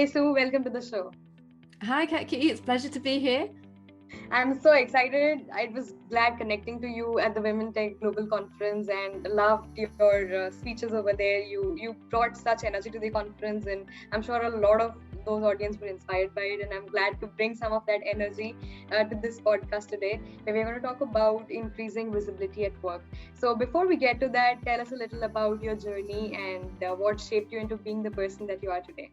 Hey Sue, welcome to the show. Hi, Ketaki. It's a pleasure to be here. I'm so excited. I was glad connecting to you at the Women Tech Global Conference and loved your speeches over there. You brought such energy to the conference, and I'm sure a lot of those audience were inspired by it. And I'm glad to bring some of that energy to this podcast today, where we're going to talk about increasing visibility at work. So before we get to that, tell us a little about your journey and what shaped you into being the person that you are today.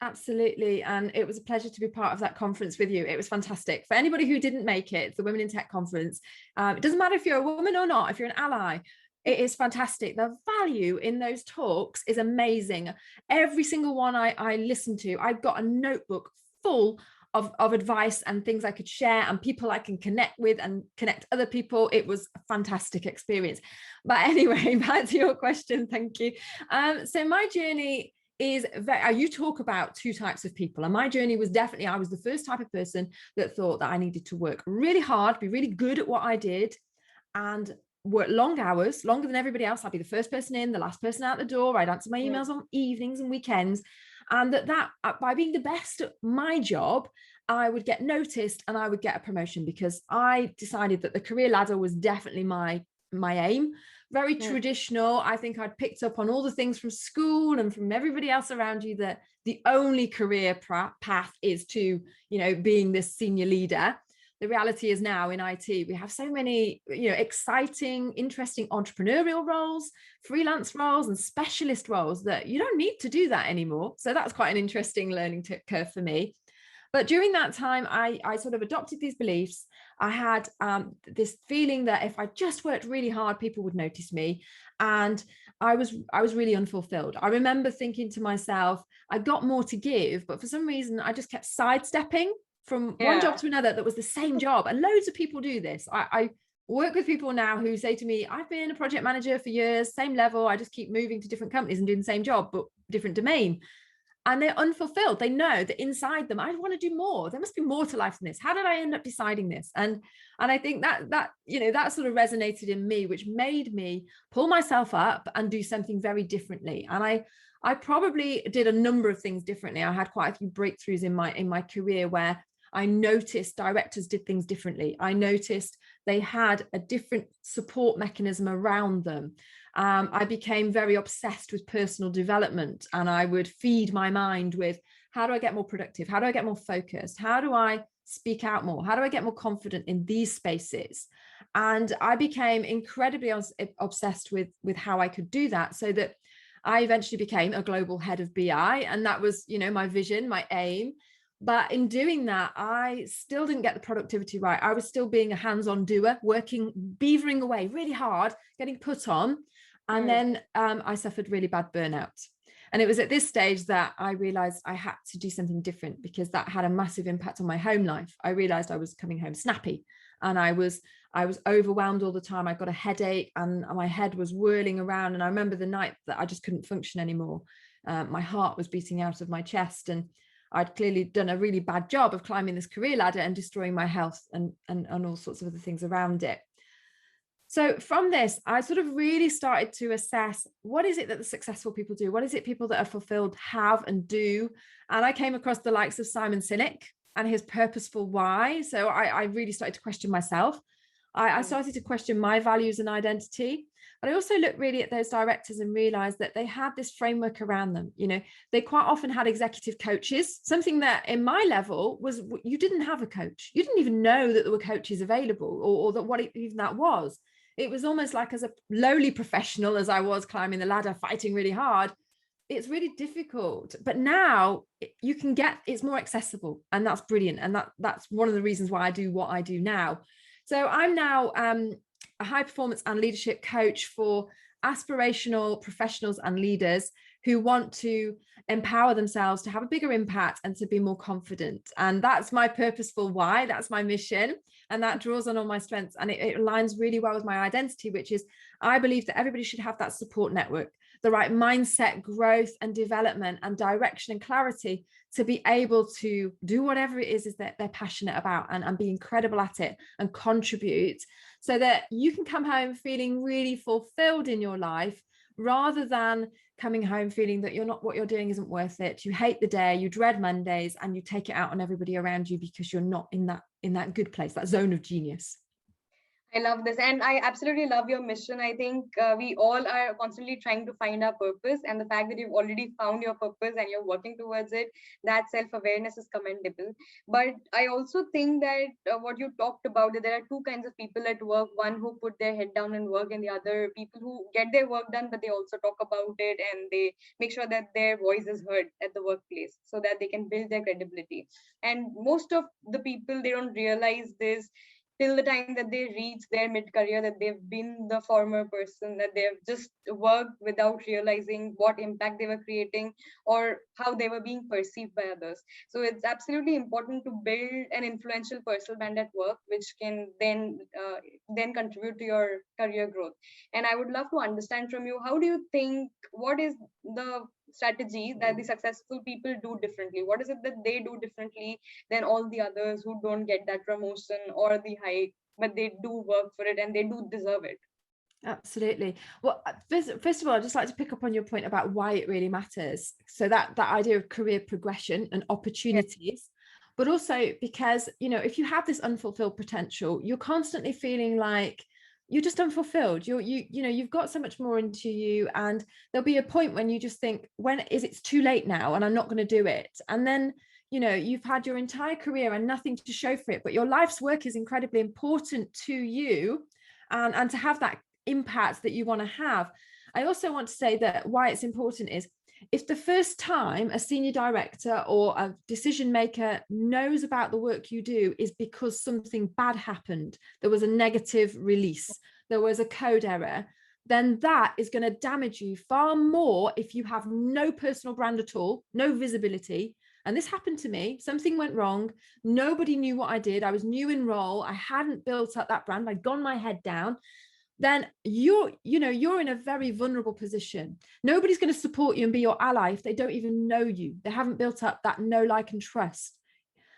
Absolutely. And it was a pleasure to be part of that conference with you. It was fantastic. For anybody who didn't make it, it's the Women in Tech conference. It doesn't matter if you're a woman or not, if you're an ally, it is fantastic. The value in those talks is amazing. Every single one I listened to, I got a notebook full of advice and things I could share and people I can connect with and connect other people. It was a fantastic experience. But anyway, back to your question. Thank you. So my journey is you talk about two types of people, and my journey was definitely, I was the first type of person that thought that I needed to work really hard, be really good at what I did, and work long hours, longer than everybody else. I'd be the first person in, the last person out the door. I'd answer my emails on evenings and weekends, and that by being the best at my job, I would get noticed and I would get a promotion, because I decided that the career ladder was definitely my aim. Very traditional. I think I'd picked up on all the things from school and from everybody else around you, that the only career path is to, being this senior leader. The reality is now in IT, we have so many, exciting, interesting entrepreneurial roles, freelance roles, and specialist roles that you don't need to do that anymore. So that's quite an interesting learning curve for me. But during that time, I sort of adopted these beliefs. I had this feeling that if I just worked really hard, people would notice me. And I was really unfulfilled. I remember thinking to myself, I got more to give, but for some reason, I just kept sidestepping from one job to another that was the same job. And loads of people do this. I work with people now who say to me, I've been a project manager for years, same level. I just keep moving to different companies and doing the same job, but different domain. And they're unfulfilled. They know that inside them, I want to do more. There must be more to life than this. How did I end up deciding this? And I think that sort of resonated in me, which made me pull myself up and do something very differently. And I probably did a number of things differently. I had quite a few breakthroughs in my career where I noticed directors did things differently. I noticed they had a different support mechanism around them. I became very obsessed with personal development, and I would feed my mind with, how do I get more productive? How do I get more focused? How do I speak out more? How do I get more confident in these spaces? And I became incredibly obsessed with how I could do that, so that I eventually became a global head of BI. And that was, my vision, my aim. But in doing that, I still didn't get the productivity right. I was still being a hands-on doer, working, beavering away really hard, getting put on. And then I suffered really bad burnout. And it was at this stage that I realized I had to do something different, because that had a massive impact on my home life. I realized I was coming home snappy, and I was overwhelmed all the time. I got a headache and my head was whirling around. And I remember the night that I just couldn't function anymore. My heart was beating out of my chest, and I'd clearly done a really bad job of climbing this career ladder and destroying my health and all sorts of other things around it. So from this, I sort of really started to assess, what is it that the successful people do? What is it people that are fulfilled have and do? And I came across the likes of Simon Sinek and his purposeful why. So I really started to question myself. I started to question my values and identity. But I also looked really at those directors and realized that they had this framework around them. They quite often had executive coaches, something that in my level was, you didn't have a coach. You didn't even know that there were coaches available, or that what even that was. It was almost like, as a lowly professional as I was climbing the ladder, fighting really hard, it's really difficult. But now you can it's more accessible, and that's brilliant. And that's one of the reasons why I do what I do now. So I'm now a high performance and leadership coach for aspirational professionals and leaders who want to empower themselves to have a bigger impact and to be more confident. And that's my purposeful why, that's my mission. And that draws on all my strengths, and it aligns really well with my identity, which is, I believe that everybody should have that support network, the right mindset, growth and development and direction and clarity to be able to do whatever it is that they're passionate about, and be incredible at it and contribute, so that you can come home feeling really fulfilled in your life, rather than coming home feeling that what you're doing isn't worth it. You hate the day, you dread Mondays, and you take it out on everybody around you because you're not in that good place, that zone of genius. I love this. And I absolutely love your mission. I think we all are constantly trying to find our purpose. And the fact that you've already found your purpose and you're working towards it, that self awareness is commendable. But I also think that what you talked about, that there are two kinds of people at work: one who put their head down and work, and the other people who get their work done, but they also talk about it and they make sure that their voice is heard at the workplace so that they can build their credibility. And most of the people, they don't realize this till the time that they reach their mid career, that they've been the former person, that they've just worked without realizing what impact they were creating or how they were being perceived by others. So it's absolutely important to build an influential personal brand at work, which can then contribute to your career growth. And I would love to understand from you, how do you think, what is the strategy that the successful people do differently? What is it that they do differently than all the others who don't get that promotion or the hike, but they do work for it and they do deserve it? Absolutely. Well, first of all, I'd just like to pick up on your point about why it really matters. So that idea of career progression and opportunities, but also because, if you have this unfulfilled potential, you're constantly feeling like you're just unfulfilled. You've got so much more into you, and there'll be a point when you just think, when is it's too late now and I'm not going to do it. And then you've had your entire career and nothing to show for it, but your life's work is incredibly important to you, and to have that impact that you want to have. I also want to say that why it's important is, if the first time a senior director or a decision maker knows about the work you do is because something bad happened, there was a negative release, there was a code error, then that is going to damage you far more if you have no personal brand at all, no visibility. And this happened to me. Something went wrong. Nobody knew what I did. I was new in role. I hadn't built up that brand. I'd gone my head down. Then you're in a very vulnerable position. Nobody's going to support you and be your ally if they don't even know you. They haven't built up that know, like, and trust.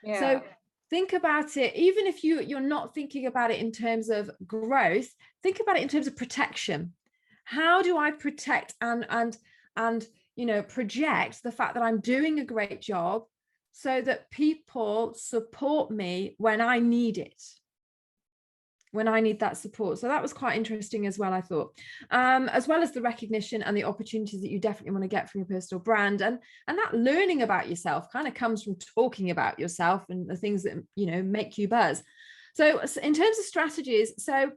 Yeah. So think about it. Even if you're not thinking about it in terms of growth, think about it in terms of protection. How do I protect and project the fact that I'm doing a great job so that people support me when I need it, when I need that support? So that was quite interesting as well, I thought, as well as the recognition and the opportunities that you definitely want to get from your personal brand. And that learning about yourself kind of comes from talking about yourself and the things that, make you buzz. So in terms of strategies, so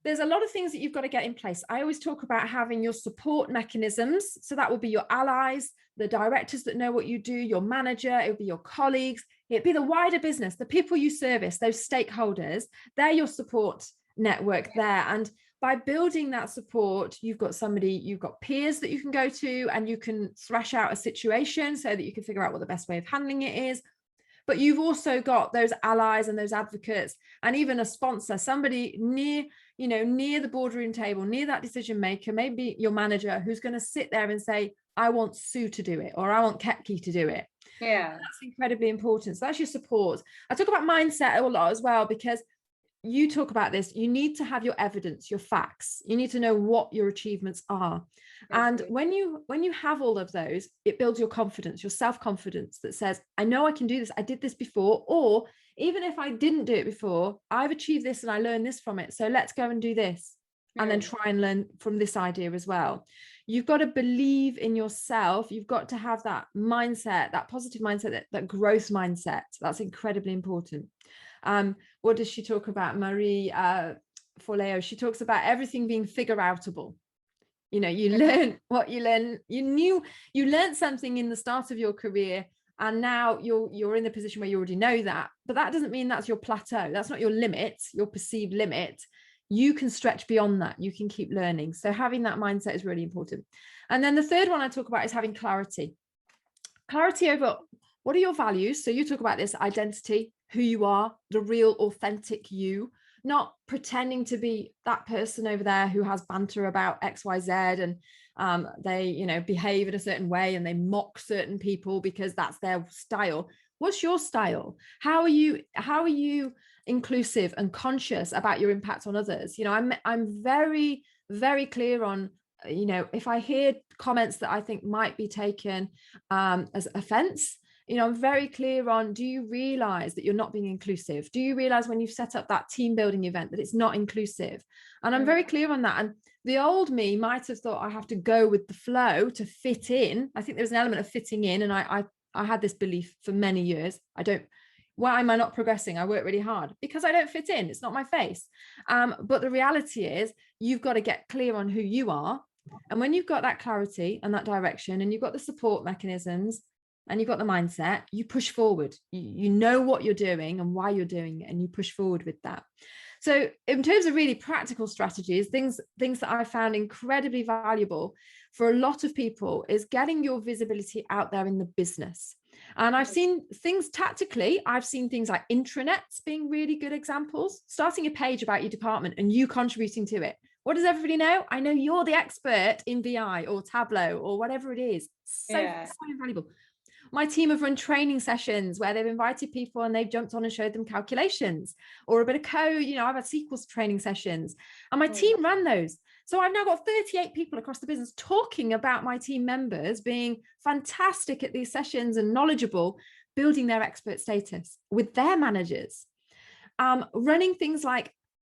there's a lot of things that you've got to get in place. I always talk about having your support mechanisms. So that will be your allies, the directors that know what you do, your manager, it will be your colleagues, it'd be the wider business, the people you service, those stakeholders. They're your support network there. And by building that support, you've got peers that you can go to, and you can thrash out a situation so that you can figure out what the best way of handling it is. But you've also got those allies and those advocates, and even a sponsor, somebody near the boardroom table, near that decision maker, maybe your manager, who's going to sit there and say, I want Sue to do it, or I want Ketaki to do it. Yeah, that's incredibly important. So that's your support. I talk about mindset a lot as well, because you talk about this. You need to have your evidence, your facts. You need to know what your achievements are. And when you have all of those, it builds your confidence, your self-confidence that says, I know I can do this. I did this before, or even if I didn't do it before, I've achieved this and I learned this from it. So let's go and do this. And then try and learn from this idea as well. You've got to believe in yourself. You've got to have that mindset, that positive mindset, that growth mindset. That's incredibly important. What does she talk about? Marie Forleo, she talks about everything being figure-outable. You learn what you learn. You learned something in the start of your career, and now you're in the position where you already know that. But that doesn't mean that's your plateau. That's not your limit, your perceived limit. You can stretch beyond that. You can keep learning. So having that mindset is really important. And then the third one I talk about is having clarity. Clarity over what are your values. So you talk about this identity, who you are, the real authentic you, not pretending to be that person over there who has banter about XYZ and they behave in a certain way and they mock certain people because that's their style. What's your style? How are you inclusive and conscious about your impact on others? I'm very, very clear on you know, if I hear comments that I think might be taken as offense, you know, I'm very clear on, do you realize that you're not being inclusive? Do you realize when you've set up that team building event that it's not inclusive? And I'm very clear on that. And the old me might have thought I have to go with the flow to fit in. I think there's an element of fitting in. And I had this belief for many years. Why am I not progressing? I work really hard because I don't fit in. It's not my face. But the reality is you've got to get clear on who you are. And when you've got that clarity and that direction, and you've got the support mechanisms, and you've got the mindset, you push forward. You know what you're doing and why you're doing it, and you push forward with that. So in terms of really practical strategies, things that I found incredibly valuable for a lot of people is getting your visibility out there in the business. And I've seen things tactically, I've seen things like intranets being really good examples, starting a page about your department and you contributing to it. What does everybody know? I know you're the expert in VI or Tableau or whatever it is. So invaluable. My team have run training sessions where they've invited people and they've jumped on and showed them calculations or a bit of code. You know, I've had SQL training sessions and my team ran those. So I've now got 38 people across the business talking about my team members being fantastic at these sessions and knowledgeable, building their expert status with their managers. Running things like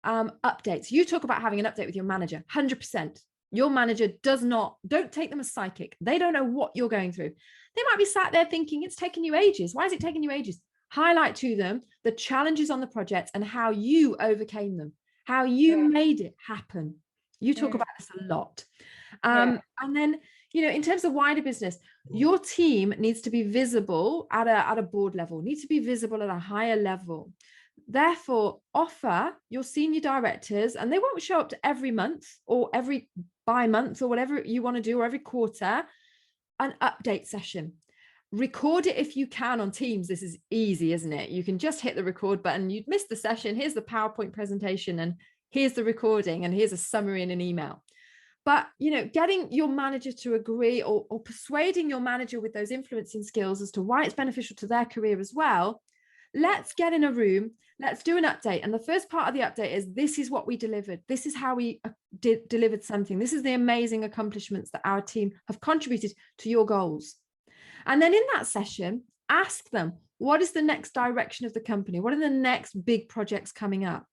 updates. You talk about having an update with your manager, 100%. Your manager don't take them as psychic. They don't know what you're going through. They might be sat there thinking it's taken you ages. Why is it taking you ages? Highlight to them the challenges on the project and how you overcame them, how you made it happen. You talk about this a lot. And then, you know, in terms of wider business, your team needs to be visible at a board level, needs to be visible at a higher level. Therefore, offer your senior directors, and they won't show up to every month or every bi-month or whatever you want to do, or every quarter, an update session. Record it if you can on Teams. This is easy, isn't it? You can just hit the record button. You'd missed the session. Here's the PowerPoint presentation and here's the recording and here's a summary in an email. But, you know, getting your manager to agree or persuading your manager with those influencing skills as to why it's beneficial to their career as well. Let's get in a room. Let's do an update. And the first part of the update is, this is what we delivered. This is how we delivered something. This is the amazing accomplishments that our team have contributed to your goals. And then in that session, ask them, what is the next direction of the company? What are the next big projects coming up?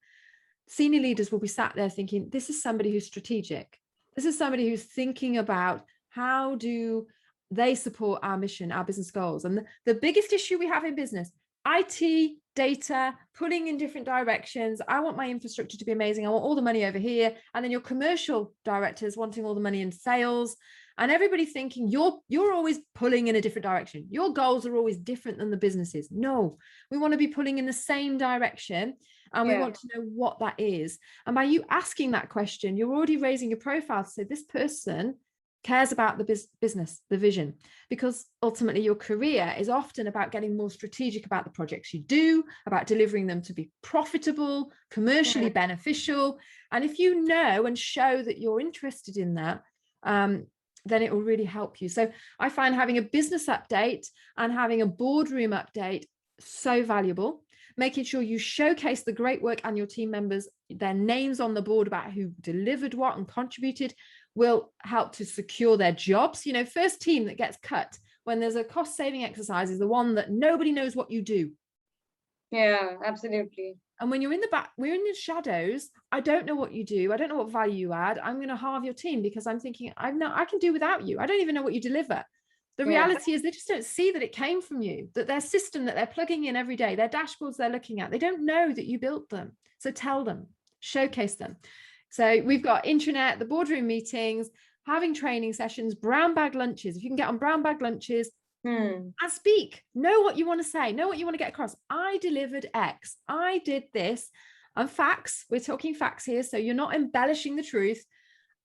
Senior leaders will be sat there thinking, this is somebody who's strategic. This is somebody who's thinking about how do they support our mission, our business goals. And the biggest issue we have in business, IT, data, pulling in different directions. I want my infrastructure to be amazing. I want all the money over here. And then your commercial directors wanting all the money in sales, and everybody thinking you're always pulling in a different direction. Your goals are always different than the businesses. No, we want to be pulling in the same direction. And we want to know what that is. And by you asking that question, you're already raising your profile to say, this person cares about the business, the vision, because ultimately your career is often about getting more strategic about the projects you do, about delivering them to be profitable, commercially beneficial. And if you know and show that you're interested in that, then it will really help you. So I find having a business update and having a boardroom update so valuable. Making sure you showcase the great work and your team members, their names on the board about who delivered what and contributed, will help to secure their jobs. You know, first team that gets cut when there's a cost saving exercise is the one that nobody knows what you do. Yeah, absolutely. And when you're in the back, we're in the shadows. I don't know what you do. I don't know what value you add. I'm going to halve your team because I'm thinking, I can do without you. I don't even know what you deliver. The reality is they just don't see that it came from you, that their system that they're plugging in every day, their dashboards they're looking at, they don't know that you built them. So tell them, showcase them. So we've got intranet, the boardroom meetings, having training sessions, brown bag lunches. If you can get on brown bag lunches and speak, know what you want to say, know what you want to get across. I delivered X, I did this, and facts. We're talking facts here. So you're not embellishing the truth.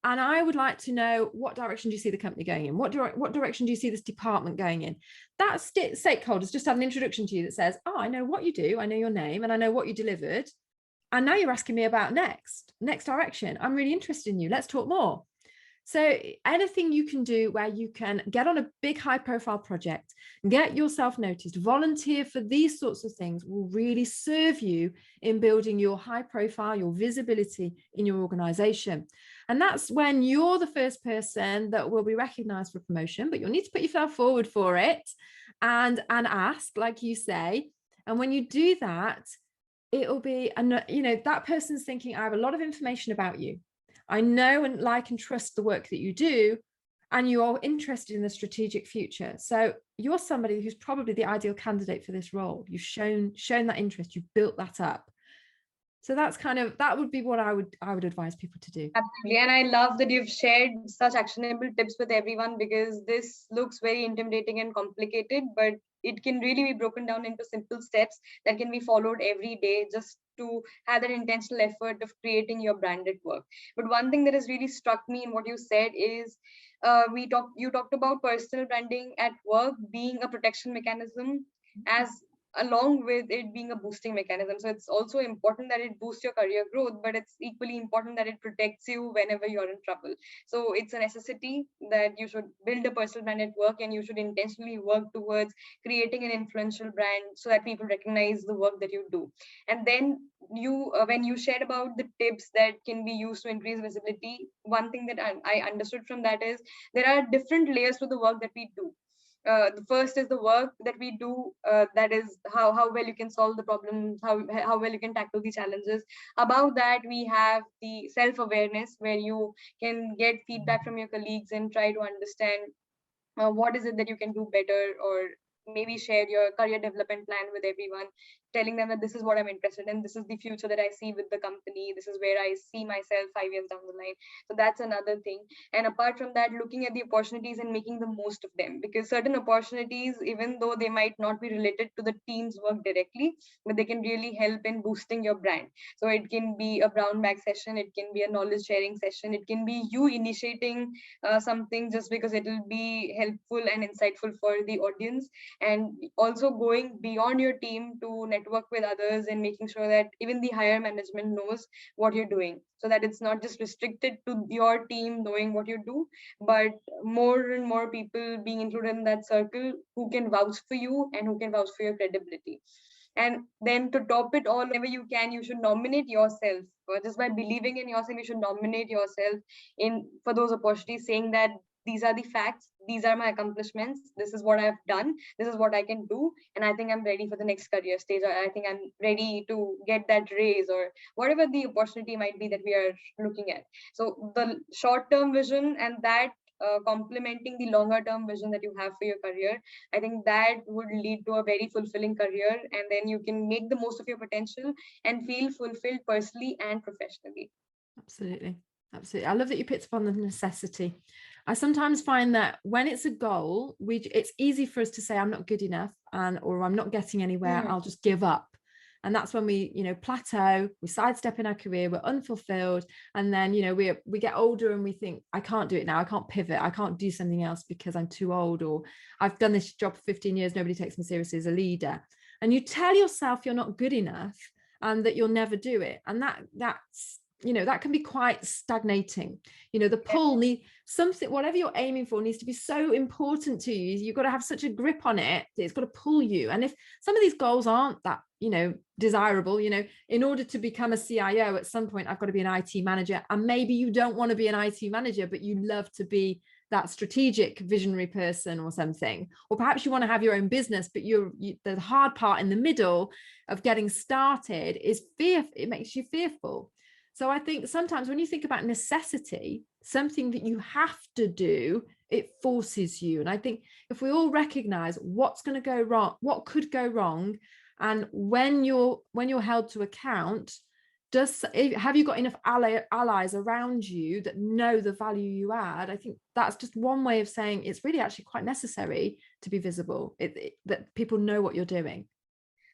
And I would like to know, what direction do you see the company going in? What direction do you see this department going in? That stakeholders just had an introduction to you that says, oh, I know what you do. I know your name and I know what you delivered. And now you're asking me about next direction. I'm really interested in you. Let's talk more. So anything you can do where you can get on a big high profile project, get yourself noticed, volunteer for these sorts of things will really serve you in building your high profile, your visibility in your organization. And that's when you're the first person that will be recognized for promotion, but you'll need to put yourself forward for it and ask, like you say. And when you do that, it'll be, that person's thinking, I have a lot of information about you. I know and like and trust the work that you do, and you are interested in the strategic future. So you're somebody who's probably the ideal candidate for this role. You've shown that interest, you've built that up. So that would be what I would advise people to do. Absolutely. And I love that you've shared such actionable tips with everyone, because this looks very intimidating and complicated, but it can really be broken down into simple steps that can be followed every day, just to have that intentional effort of creating your branded work. But one thing that has really struck me in what you said is, you talked about personal branding at work being a protection mechanism, as along with it being a boosting mechanism. So it's also important that it boosts your career growth, but it's equally important that it protects you whenever you're in trouble. So it's a necessity that you should build a personal brand at work, and you should intentionally work towards creating an influential brand so that people recognize the work that you do. And then when you shared about the tips that can be used to increase visibility, one thing that I understood from that is there are different layers to the work that we do. The first is the work that we do, that is how well you can solve the problems, how well you can tackle the challenges. Above that, we have the self-awareness, where you can get feedback from your colleagues and try to understand what is it that you can do better, or maybe share your career development plan with everyone, telling them that this is what I'm interested in, this is the future that I see with the company, this is where I see myself 5 years down the line. So that's another thing. And apart from that, looking at the opportunities and making the most of them, because certain opportunities, even though they might not be related to the team's work directly, but they can really help in boosting your brand. So it can be a brown bag session, it can be a knowledge sharing session, it can be you initiating something just because it will be helpful and insightful for the audience, and also going beyond your team to network with others and making sure that even the higher management knows what you're doing, so that it's not just restricted to your team knowing what you do, but more and more people being included in that circle who can vouch for you and who can vouch for your credibility. And then to top it all, whenever you can, you should nominate yourself. Just by believing in yourself, you should nominate yourself in for those opportunities, saying that these are the facts, these are my accomplishments, this is what I've done, this is what I can do, and I think I'm ready for the next career stage, or I think I'm ready to get that raise, or whatever the opportunity might be that we are looking at. So the short term vision and that complementing the longer term vision that you have for your career, I think that would lead to a very fulfilling career, and then you can make the most of your potential and feel fulfilled personally and professionally. Absolutely. Absolutely. I love that you picked up on the necessity. I sometimes find that when it's a goal, it's easy for us to say, I'm not good enough, or I'm not getting anywhere, I'll just give up. And that's when we, plateau, we sidestep in our career, we're unfulfilled. And then, we get older and we think, I can't do it now. I can't pivot. I can't do something else because I'm too old, or I've done this job for 15 years. Nobody takes me seriously as a leader. And you tell yourself you're not good enough and that you'll never do it. And that's that can be quite stagnating. The pull something, whatever you're aiming for needs to be so important to you. You've got to have such a grip on it. It's got to pull you. And if some of these goals aren't that, desirable, in order to become a CIO, at some point, I've got to be an IT manager. And maybe you don't want to be an IT manager, but you love to be that strategic visionary person or something. Or perhaps you want to have your own business, but the hard part in the middle of getting started is fear. It makes you fearful. So I think sometimes when you think about necessity, something that you have to do, it forces you. And I think if we all recognize what's going to go wrong, what could go wrong, and when you're held to account, have you got enough allies around you that know the value you add? I think that's just one way of saying it's really actually quite necessary to be visible, that people know what you're doing.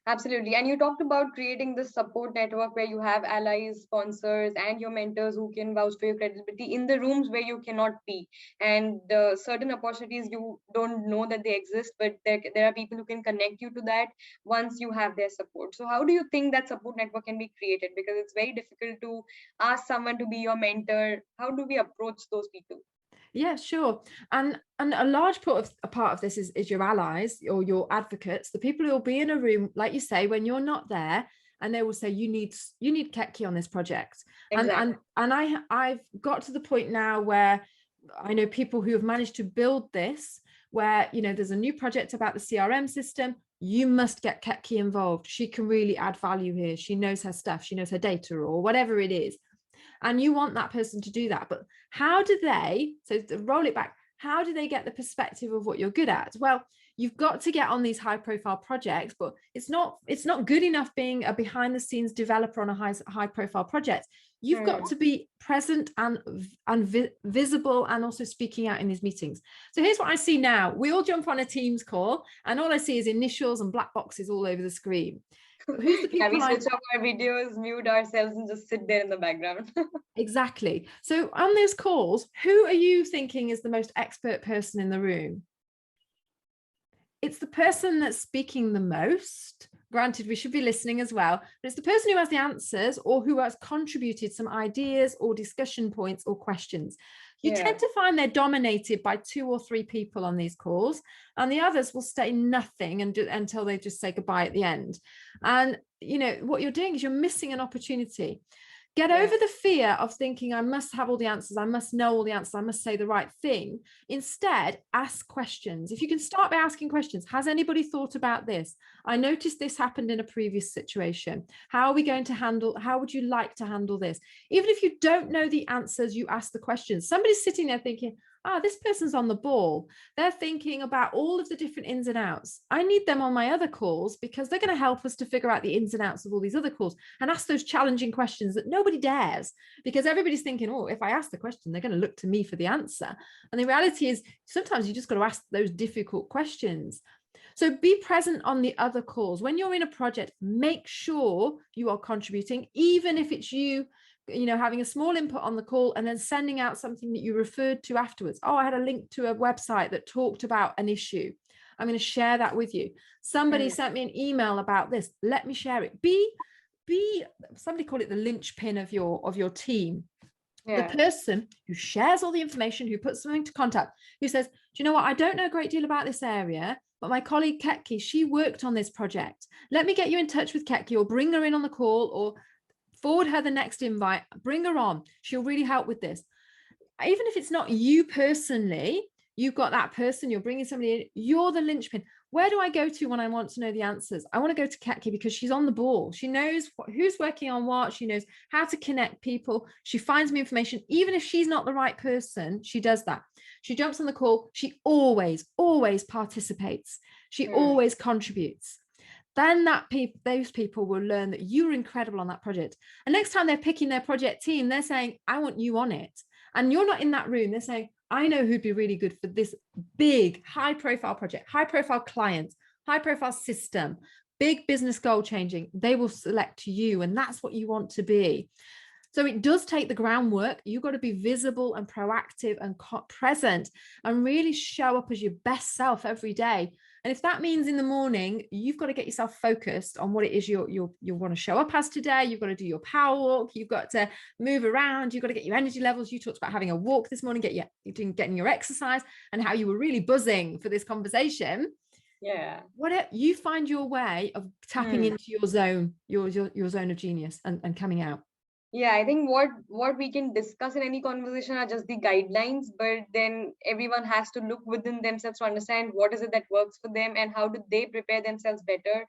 Absolutely. And you talked about creating this support network where you have allies, sponsors, and your mentors who can vouch for your credibility in the rooms where you cannot be. And certain opportunities you don't know that they exist, but there are people who can connect you to that once you have their support. So how do you think that support network can be created? Because it's very difficult to ask someone to be your mentor. How do we approach those people? Yeah, sure. And a large part of this is your allies or your advocates, the people who will be in a room, like you say, when you're not there, and they will say you need Ketki on this project. Exactly. And I've got to the point now where I know people who have managed to build this, where there's a new project about the CRM system. You must get Ketki involved. She can really add value here. She knows her stuff. She knows her data or whatever it is. And you want that person to do that. But how do they, so to roll it back, how do they get the perspective of what you're good at? Well, you've got to get on these high profile projects, but it's not good enough being a behind the scenes developer on a high profile project. You've got to be present and visible, and also speaking out in these meetings. So here's what I see now. We all jump on a Teams call and all I see is initials and black boxes all over the screen. Who's the Yeah, people we switch off our videos, mute ourselves, and just sit there in the background. Exactly. So on those calls, who are you thinking is the most expert person in the room? It's the person that's speaking the most. Granted, we should be listening as well, but it's the person who has the answers or who has contributed some ideas or discussion points or questions. You tend to find they're dominated by 2 or 3 people on these calls, and the others will say nothing until they just say goodbye at the end. And what you're doing is you're missing an opportunity. Get over the fear of thinking I must have all the answers, I must know all the answers, I must say the right thing. Instead, ask questions. If you can start by asking questions, has anybody thought about this? I noticed this happened in a previous situation. How would you like to handle this? Even if you don't know the answers, you ask the questions. Somebody's sitting there thinking, this person's on the ball. They're thinking about all of the different ins and outs. I need them on my other calls because they're going to help us to figure out the ins and outs of all these other calls and ask those challenging questions that nobody dares, because everybody's thinking, if I ask the question, they're going to look to me for the answer. And the reality is sometimes you just got to ask those difficult questions. So be present on the other calls. When you're in a project, make sure you are contributing, even if it's you having a small input on the call and then sending out something that you referred to afterwards. I had a link to a website that talked about an issue. I'm going to share that with you. Somebody sent me an email about this. Let me share it. Be somebody call it the linchpin of your team. The person who shares all the information, who puts something to contact, who says, do you know what? I don't know a great deal about this area, but my colleague Ketaki, she worked on this project. Let me get you in touch with Ketaki, or bring her in on the call, or forward her the next invite, bring her on. She'll really help with this. Even if it's not you personally, you've got that person, you're bringing somebody in, you're the linchpin. Where do I go to when I want to know the answers? I want to go to Ketaki because she's on the ball. She knows who's working on what. She knows how to connect people. She finds me information. Even if she's not the right person, she does that. She jumps on the call. She always participates. She always contributes. Then those people will learn that you're incredible on that project. And next time they're picking their project team, they're saying, I want you on it. And you're not in that room. They're saying, I know who'd be really good for this big, high profile project, high profile clients, high profile system, big business goal changing. They will select you. And that's what you want to be. So it does take the groundwork. You've got to be visible and proactive and present and really show up as your best self every day. And if that means in the morning, you've got to get yourself focused on what it is you want to show up as today. You've got to do your power walk. You've got to move around. You've got to get your energy levels. You talked about having a walk this morning, getting your exercise, and how you were really buzzing for this conversation. What you find your way of tapping into your zone, your zone of genius and coming out. I think what we can discuss in any conversation are just the guidelines, but then everyone has to look within themselves to understand what is it that works for them and how do they prepare themselves better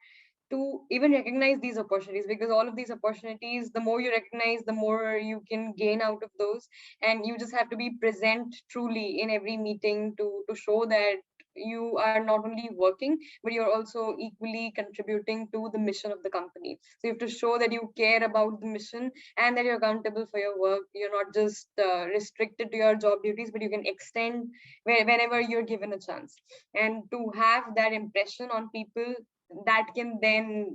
to even recognize these opportunities, because all of these opportunities, the more you recognize, the more you can gain out of those. And you just have to be present truly in every meeting to show that you are not only working, but you're also equally contributing to the mission of the company. So you have to show that you care about the mission and that you're accountable for your work. You're not just restricted to your job duties, but you can extend whenever you're given a chance. And to have that impression on people, that can then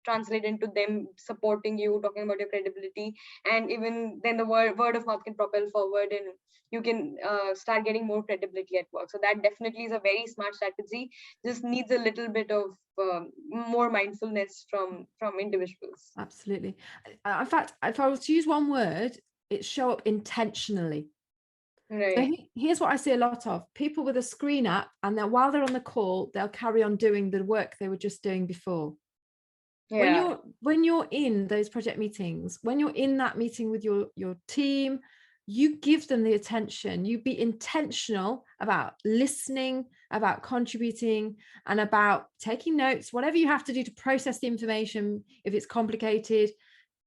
translate into them supporting you, talking about your credibility, and even then the word of mouth can propel forward, and you can start getting more credibility at work. So that definitely is a very smart strategy. Just needs a little bit of more mindfulness from individuals. Absolutely. In fact, if I was to use one word, it's show up intentionally. Right. So here's what I see a lot of: people with a screen up, and then while they're on the call, they'll carry on doing the work they were just doing before. Yeah. When you're in those project meetings, when you're in that meeting with your team, you give them the attention. You be intentional about listening, about contributing, and about taking notes, whatever you have to do to process the information. If it's complicated,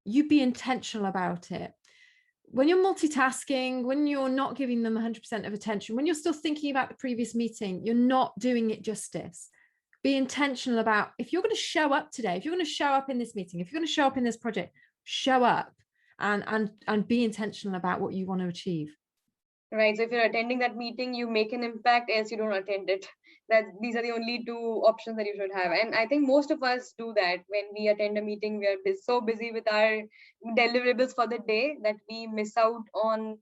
you be intentional about it. When you're multitasking, when you're not giving them 100% of attention, when you're still thinking about the previous meeting, you're not doing it justice. Be intentional about, if you're going to show up today, if you're going to show up in this meeting, if you're going to show up in this project, show up and be intentional about what you want to achieve. Right. So if you're attending that meeting, you make an impact, else you don't attend it. That these are the only two options that you should have. And I think most of us do that. When we attend a meeting, we are so busy with our deliverables for the day that we miss out on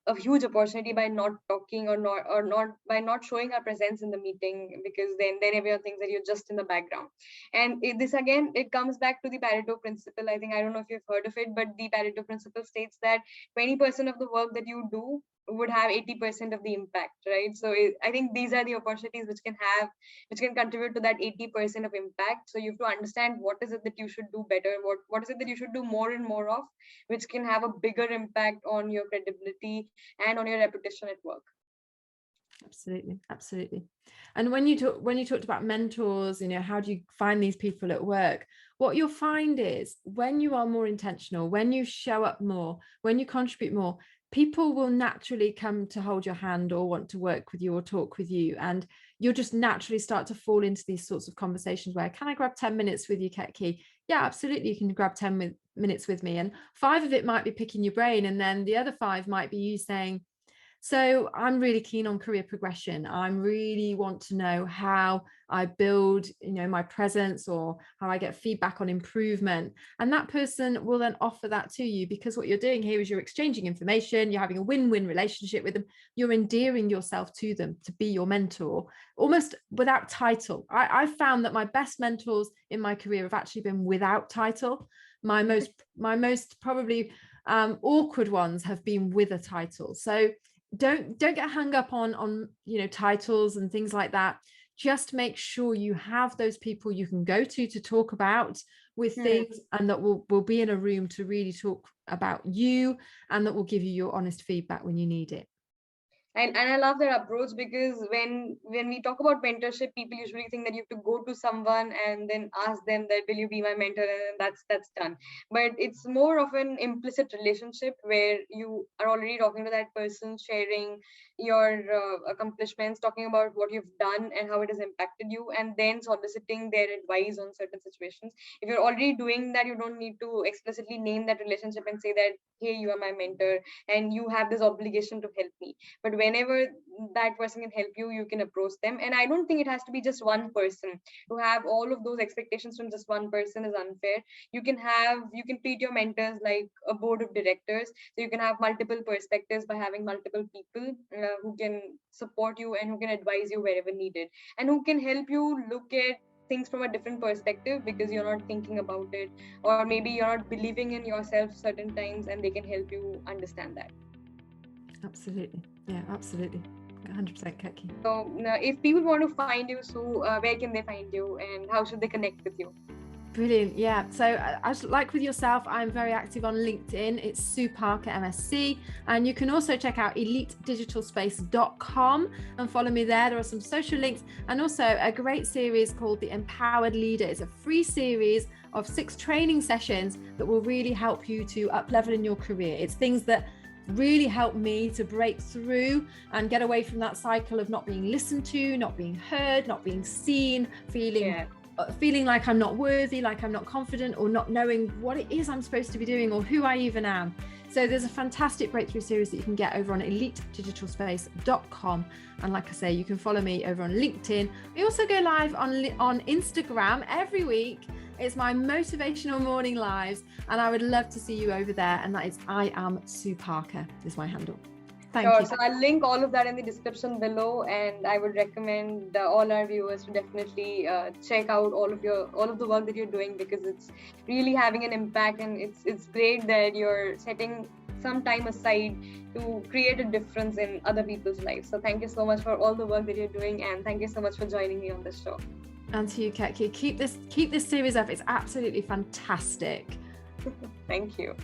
a huge opportunity by not talking, or not by not showing our presence in the meeting, because then everyone thinks that you're just in the background. And this again, it comes back to the Pareto principle. I don't know if you've heard of it, but the Pareto principle states that 20% of the work that you do would have 80% of the impact, right? So I think these are the opportunities which can contribute to that 80% of impact. So you have to understand what is it that you should do better, what is it that you should do more and more of, which can have a bigger impact on your credibility and on your reputation at work. Absolutely, absolutely. And when you talked about mentors, how do you find these people at work? What you'll find is, when you are more intentional, when you show up more, when you contribute more, people will naturally come to hold your hand or want to work with you or talk with you. And you'll just naturally start to fall into these sorts of conversations where, can I grab 10 minutes with you, Ketaki? Yeah, absolutely. You can grab 10 minutes with me. And 5 of it might be picking your brain. And then the other 5 might be you saying, so I'm really keen on career progression. I really want to know how I build, my presence, or how I get feedback on improvement. And that person will then offer that to you, because what you're doing here is you're exchanging information. You're having a win-win relationship with them. You're endearing yourself to them to be your mentor, almost without title. I've found that my best mentors in my career have actually been without title. My most probably awkward ones have been with a title. So don't get hung up on titles and things like that. Just make sure you have those people you can go to talk about with things, and that will be in a room to really talk about you, and that will give you your honest feedback when you need it. And I love that approach, because when we talk about mentorship, people usually think that you have to go to someone and then ask them that, will you be my mentor, and that's done. But it's more of an implicit relationship where you are already talking to that person, sharing your accomplishments, talking about what you've done and how it has impacted you, and then soliciting their advice on certain situations. If you're already doing that, you don't need to explicitly name that relationship and say that, hey, you are my mentor and you have this obligation to help me. But whenever that person can help you, you can approach them. And I don't think it has to be just one person. To have all of those expectations from just one person is unfair. You can treat your mentors like a board of directors, so you can have multiple perspectives by having multiple people who can support you and who can advise you wherever needed, and who can help you look at things from a different perspective, because you're not thinking about it, or maybe you're not believing in yourself certain times, and they can help you understand that. Absolutely. Yeah, absolutely. 100% Ketaki. So if people want to find you, so where can they find you, and how should they connect with you? Brilliant. Yeah. So like with yourself, I'm very active on LinkedIn. It's Sue Parker MSc. And you can also check out elitedigitalspace.com and follow me there. There are some social links, and also a great series called The Empowered Leader. It's a free series of 6 training sessions that will really help you to up level in your career. It's things that really helped me to break through and get away from that cycle of not being listened to, not being heard, not being seen, feeling like I'm not worthy, like I'm not confident, or not knowing what it is I'm supposed to be doing or who I even am. So there's a fantastic breakthrough series that you can get over on elitedigitalspace.com. And like I say, you can follow me over on LinkedIn. We also go live on Instagram every week. It's my motivational morning lives, and I would love to see you over there. And that is I am Sue Parker is my handle. Thank you. So I'll link all of that in the description below, and I would recommend all our viewers to definitely check out all of the work that you're doing, because it's really having an impact, and it's great that you're setting some time aside to create a difference in other people's lives. So thank you so much for all the work that you're doing, and thank you so much for joining me on this show. And to you, Ketaki, keep this series up. It's absolutely fantastic. Thank you.